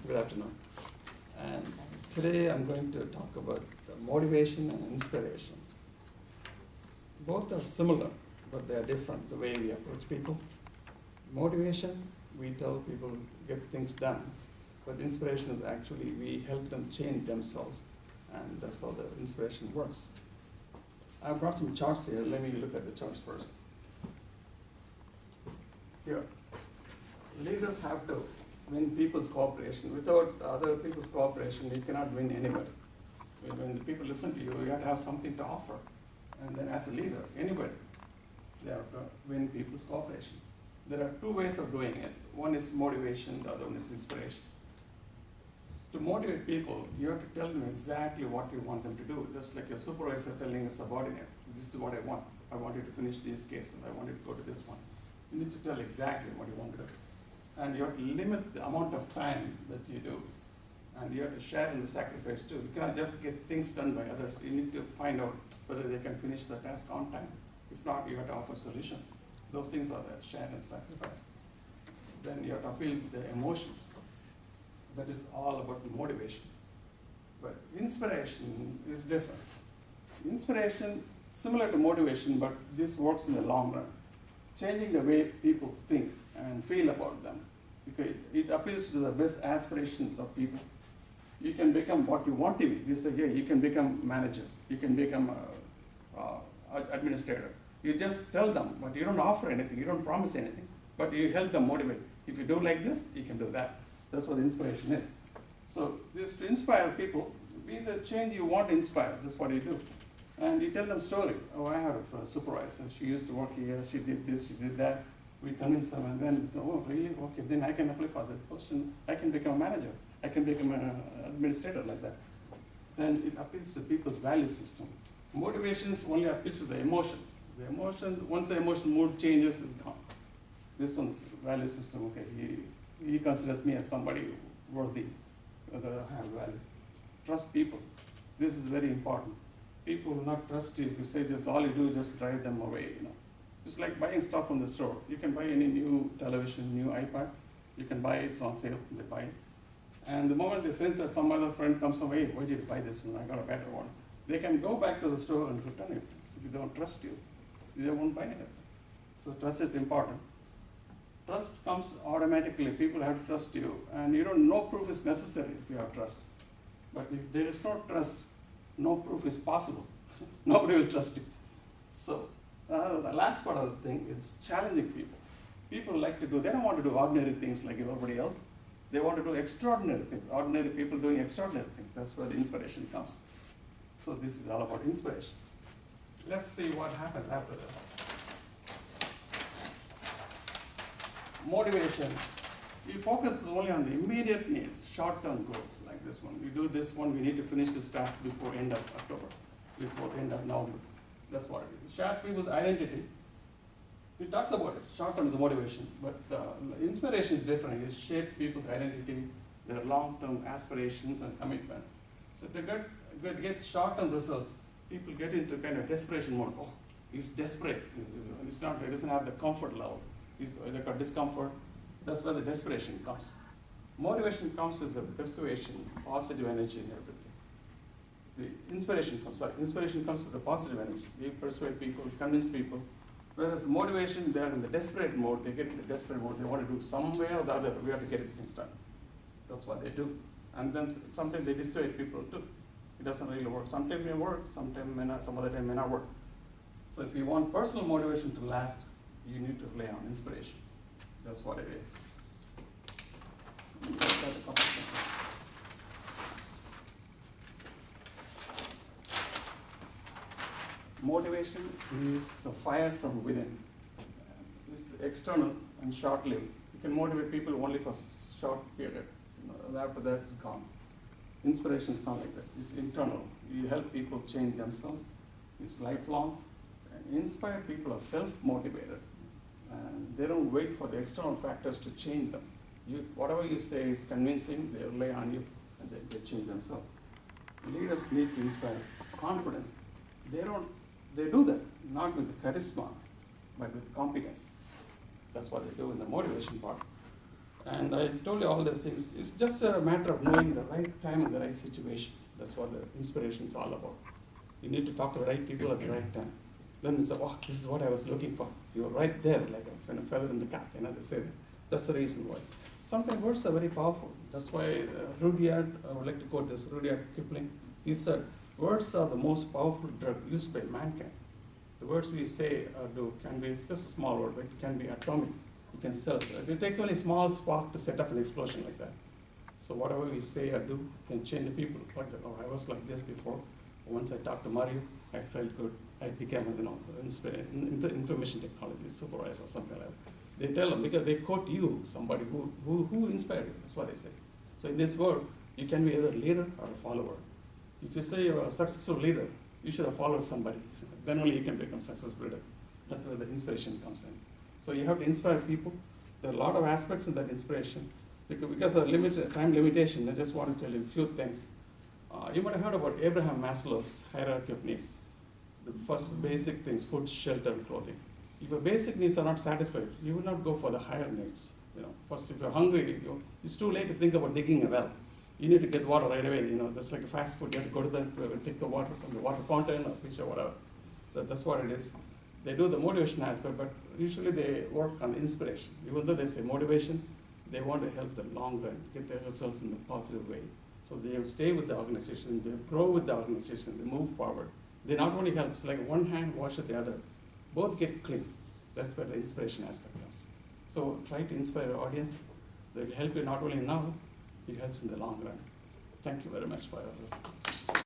Good afternoon. And today I'm going to talk about motivation and inspiration. Both are similar, but they are different, the way we approach people. Motivation, we tell people get things done, but inspiration is actually we help them change themselves, and that's how the inspiration works. I've brought some charts here. Let me look at the charts first. Here, leaders have to win people's cooperation. Without other people's cooperation, you cannot win anybody. When the people listen to you, you have to have something to offer. And then as a leader, anybody, they have to win people's cooperation. There are two ways of doing it. One is motivation, the other one is inspiration. To motivate people, you have to tell them exactly what you want them to do, just like your supervisor telling a subordinate, this is what I want. I want you to finish these cases. I want you to go to this one. You need to tell exactly what you want to do. And you have to limit the amount of time that you do. And you have to share in the sacrifice too. You cannot just get things done by others. You need to find out whether they can finish the task on time. If not, you have to offer solutions. Those things are the share and sacrifice. Then you have to appeal to the emotions. That is all about motivation. But inspiration is different. Inspiration, similar to motivation, but this works in the long run. Changing the way people think and feel about them. Because it appeals to the best aspirations of people. You can become what you want to be. You say, yeah, you can become manager. You can become administrator. You just tell them, but you don't offer anything. You don't promise anything. But you help them motivate. If you do like this, you can do that. That's what inspiration is. So this is to inspire people. Be the change you want to inspire. That's what you do. And you tell them story. Oh, I have a supervisor. She used to work here. She did this. She did that. We convince them, and then, oh, really? Okay, then I can apply for that position. I can become a manager. I can become an administrator like that. Then it appeals to people's value system. Motivations only appeals to the emotions. The emotion, once the emotion mood changes, is gone. This one's value system, okay, he considers me as somebody worthy, whether I have value. Trust people. This is very important. People will not trust you if you say that all you do is just drive them away, It's like buying stuff from the store. You can buy any new television, new iPad. You can buy it, it's on sale, they buy it. And the moment they sense that some other friend comes away, why did you buy this one? I got a better one. They can go back to the store and return it. If they don't trust you, they won't buy it. So trust is important. Trust comes automatically. People have to trust you. And no proof is necessary if you have trust. But if there is no trust, no proof is possible. Nobody will trust you. So the last part of the thing is challenging people. People like to do, they don't want to do ordinary things like everybody else. They want to do extraordinary things. Ordinary people doing extraordinary things. That's where the inspiration comes. So this is all about inspiration. Let's see what happens after that. Motivation. We focus only on the immediate needs, short-term goals like this one. We do this one, we need to finish this task before end of October, before end of November. That's what it is. Shape people's identity. It talks about it. Short-term is motivation, but inspiration is different. It shapes people's identity, their long-term aspirations and commitment. So to get short-term results, people get into kind of desperation mode. Oh, he's desperate. He doesn't have the comfort level. They got discomfort. That's where the desperation comes. Motivation comes with the persuasion, positive energy and everything. The inspiration comes with the positive energy. We persuade people, convince people. Whereas motivation, they are in the desperate mode. They get into desperate mode. They want to do some way or the other. We have to get things done. That's what they do. And then sometimes they dissuade people too. It doesn't really work. Sometimes it may work, sometimes may not, some other time may not work. So if you want personal motivation to last, you need to rely on inspiration. That's what it is. Motivation is a fire from within. It's external and short-lived. You can motivate people only for a short period. After that, it's gone. Inspiration is not like that. It's internal. You help people change themselves. It's lifelong. And inspired people are self-motivated. And they don't wait for the external factors to change them. Whatever you say is convincing, they rely on you, and they change themselves. Leaders need to inspire confidence. They do that, not with charisma, but with competence. That's what they do in the motivation part. And I told you all these things. It's just a matter of knowing the right time and the right situation. That's what the inspiration is all about. You need to talk to the right people at the right time. Then it's, oh, this is what I was looking for. You're right there, like a feather in the cap, they say that. That's the reason why. Sometimes words are very powerful. That's why Rudyard, I would like to quote this, Rudyard Kipling, he said, words are the most powerful drug used by mankind. The words we say or do can be, it's just a small word, but it can be atomic. You can sell it. It takes only a small spark to set off an explosion like that. So whatever we say or do can change the people. Like that, oh, I was like this before. Once I talked to Mario, I felt good. I became, information technology supervisor or something like that. They tell them, because they quote you, somebody who inspired you. That's what they say. So in this world, you can be either a leader or a follower. If you say you're a successful leader, you should have followed somebody. Then only you can become a successful leader. That's where the inspiration comes in. So you have to inspire people. There are a lot of aspects in that inspiration. Because of the time limitation, I just want to tell you a few things. You might have heard about Abraham Maslow's hierarchy of needs. The first basic things, food, shelter, and clothing. If your basic needs are not satisfied, you will not go for the higher needs. First, if you're hungry, it's too late to think about digging a well. You need to get water right away. Just like a fast food, you have to go to take the water from the water fountain or pitcher or whatever. That's what it is. They do the motivation aspect, but usually they work on the inspiration. Even though they say motivation, they want to help the long run, get their results in a positive way. So they stay with the organization, they grow with the organization, they move forward. They not only help, it's like one hand washes the other. Both get clean. That's where the inspiration aspect comes. So try to inspire your audience. They will help you not only now, it helps in the long run. Thank you very much for your